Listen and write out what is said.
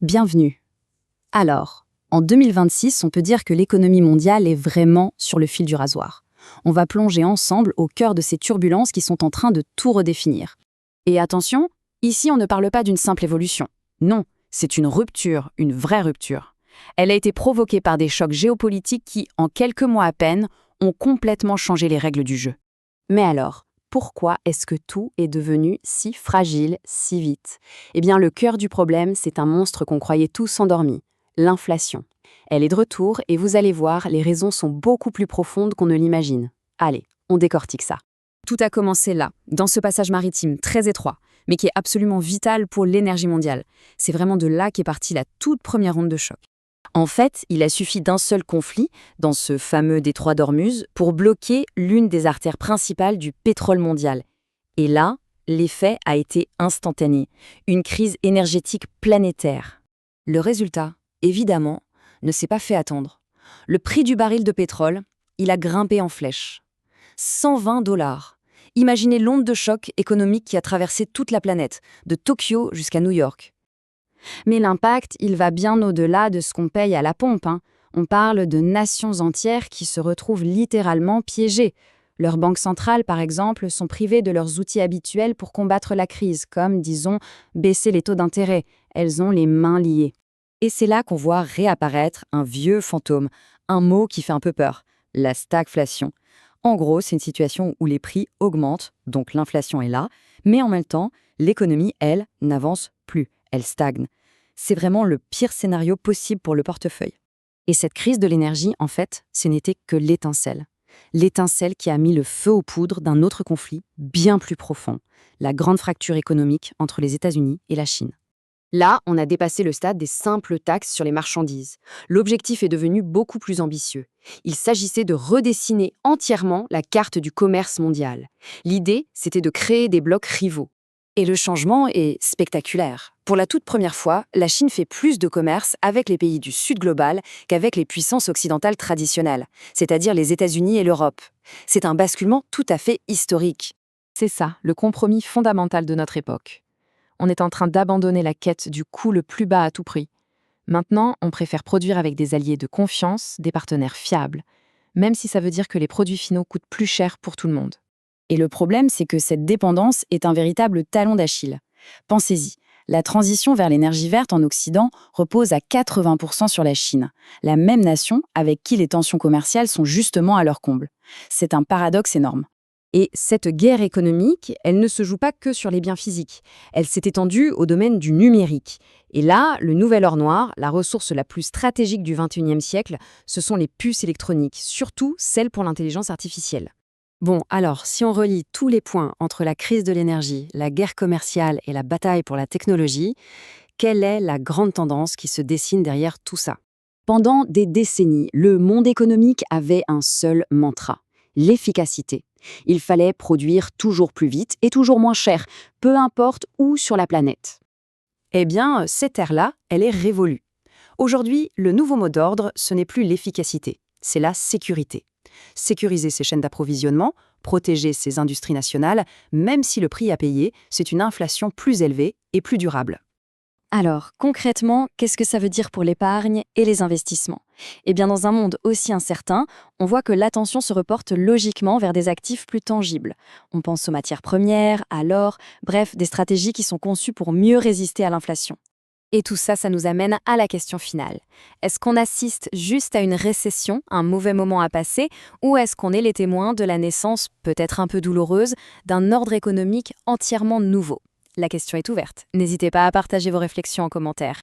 Bienvenue. Alors, en 2026, on peut dire que l'économie mondiale est vraiment sur le fil du rasoir. On va plonger ensemble au cœur de ces turbulences qui sont en train de tout redéfinir. Et attention, ici on ne parle pas d'une simple évolution. Non, c'est une rupture, une vraie rupture. Elle a été provoquée par des chocs géopolitiques qui, en quelques mois à peine, ont complètement changé les règles du jeu. Mais alors, pourquoi est-ce que tout est devenu si fragile, si vite? Eh bien, le cœur du problème, c'est un monstre qu'on croyait tous endormi, l'inflation. Elle est de retour et vous allez voir, les raisons sont beaucoup plus profondes qu'on ne l'imagine. Allez, on décortique ça. Tout a commencé là, dans ce passage maritime très étroit, mais qui est absolument vital pour l'énergie mondiale. C'est vraiment de là qu'est partie la toute première onde de choc. En fait, il a suffi d'un seul conflit, dans ce fameux détroit d'Ormuz, pour bloquer l'une des artères principales du pétrole mondial. Et là, l'effet a été instantané, une crise énergétique planétaire. Le résultat, évidemment, ne s'est pas fait attendre. Le prix du baril de pétrole, il a grimpé en flèche. 120 $. Imaginez l'onde de choc économique qui a traversé toute la planète, de Tokyo jusqu'à New York. Mais l'impact, il va bien au-delà de ce qu'on paye à la pompe. On parle de nations entières qui se retrouvent littéralement piégées. Leurs banques centrales, par exemple, sont privées de leurs outils habituels pour combattre la crise, comme, disons, baisser les taux d'intérêt. Elles ont les mains liées. Et c'est là qu'on voit réapparaître un vieux fantôme, un mot qui fait un peu peur, la stagflation. En gros, c'est une situation où les prix augmentent, donc l'inflation est là, mais en même temps, l'économie, elle, n'avance plus. Elle stagne. C'est vraiment le pire scénario possible pour le portefeuille. Et cette crise de l'énergie, en fait, ce n'était que l'étincelle. L'étincelle qui a mis le feu aux poudres d'un autre conflit bien plus profond, la grande fracture économique entre les États-Unis et la Chine. Là, on a dépassé le stade des simples taxes sur les marchandises. L'objectif est devenu beaucoup plus ambitieux. Il s'agissait de redessiner entièrement la carte du commerce mondial. L'idée, c'était de créer des blocs rivaux. Et le changement est spectaculaire. Pour la toute première fois, la Chine fait plus de commerce avec les pays du Sud global qu'avec les puissances occidentales traditionnelles, c'est-à-dire les États-Unis et l'Europe. C'est un basculement tout à fait historique. C'est ça, le compromis fondamental de notre époque. On est en train d'abandonner la quête du coût le plus bas à tout prix. Maintenant, on préfère produire avec des alliés de confiance, des partenaires fiables, même si ça veut dire que les produits finaux coûtent plus cher pour tout le monde. Et le problème, c'est que cette dépendance est un véritable talon d'Achille. Pensez-y, la transition vers l'énergie verte en Occident repose à 80% sur la Chine, la même nation avec qui les tensions commerciales sont justement à leur comble. C'est un paradoxe énorme. Et cette guerre économique, elle ne se joue pas que sur les biens physiques. Elle s'est étendue au domaine du numérique. Et là, le nouvel or noir, la ressource la plus stratégique du XXIe siècle, ce sont les puces électroniques, surtout celles pour l'intelligence artificielle. Bon, alors, si on relie tous les points entre la crise de l'énergie, la guerre commerciale et la bataille pour la technologie, quelle est la grande tendance qui se dessine derrière tout ça? Pendant des décennies, le monde économique avait un seul mantra, l'efficacité. Il fallait produire toujours plus vite et toujours moins cher, peu importe où sur la planète. Eh bien, cette ère-là, elle est révolue. Aujourd'hui, le nouveau mot d'ordre, ce n'est plus l'efficacité, c'est la sécurité. Sécuriser ses chaînes d'approvisionnement, protéger ses industries nationales, même si le prix à payer, c'est une inflation plus élevée et plus durable. Alors, concrètement, qu'est-ce que ça veut dire pour l'épargne et les investissements? Eh bien, dans un monde aussi incertain, on voit que l'attention se reporte logiquement vers des actifs plus tangibles. On pense aux matières premières, à l'or, bref, des stratégies qui sont conçues pour mieux résister à l'inflation. Et tout ça, ça nous amène à la question finale. Est-ce qu'on assiste juste à une récession, un mauvais moment à passer, ou est-ce qu'on est les témoins de la naissance, peut-être un peu douloureuse, d'un ordre économique entièrement nouveau? La question est ouverte. N'hésitez pas à partager vos réflexions en commentaire.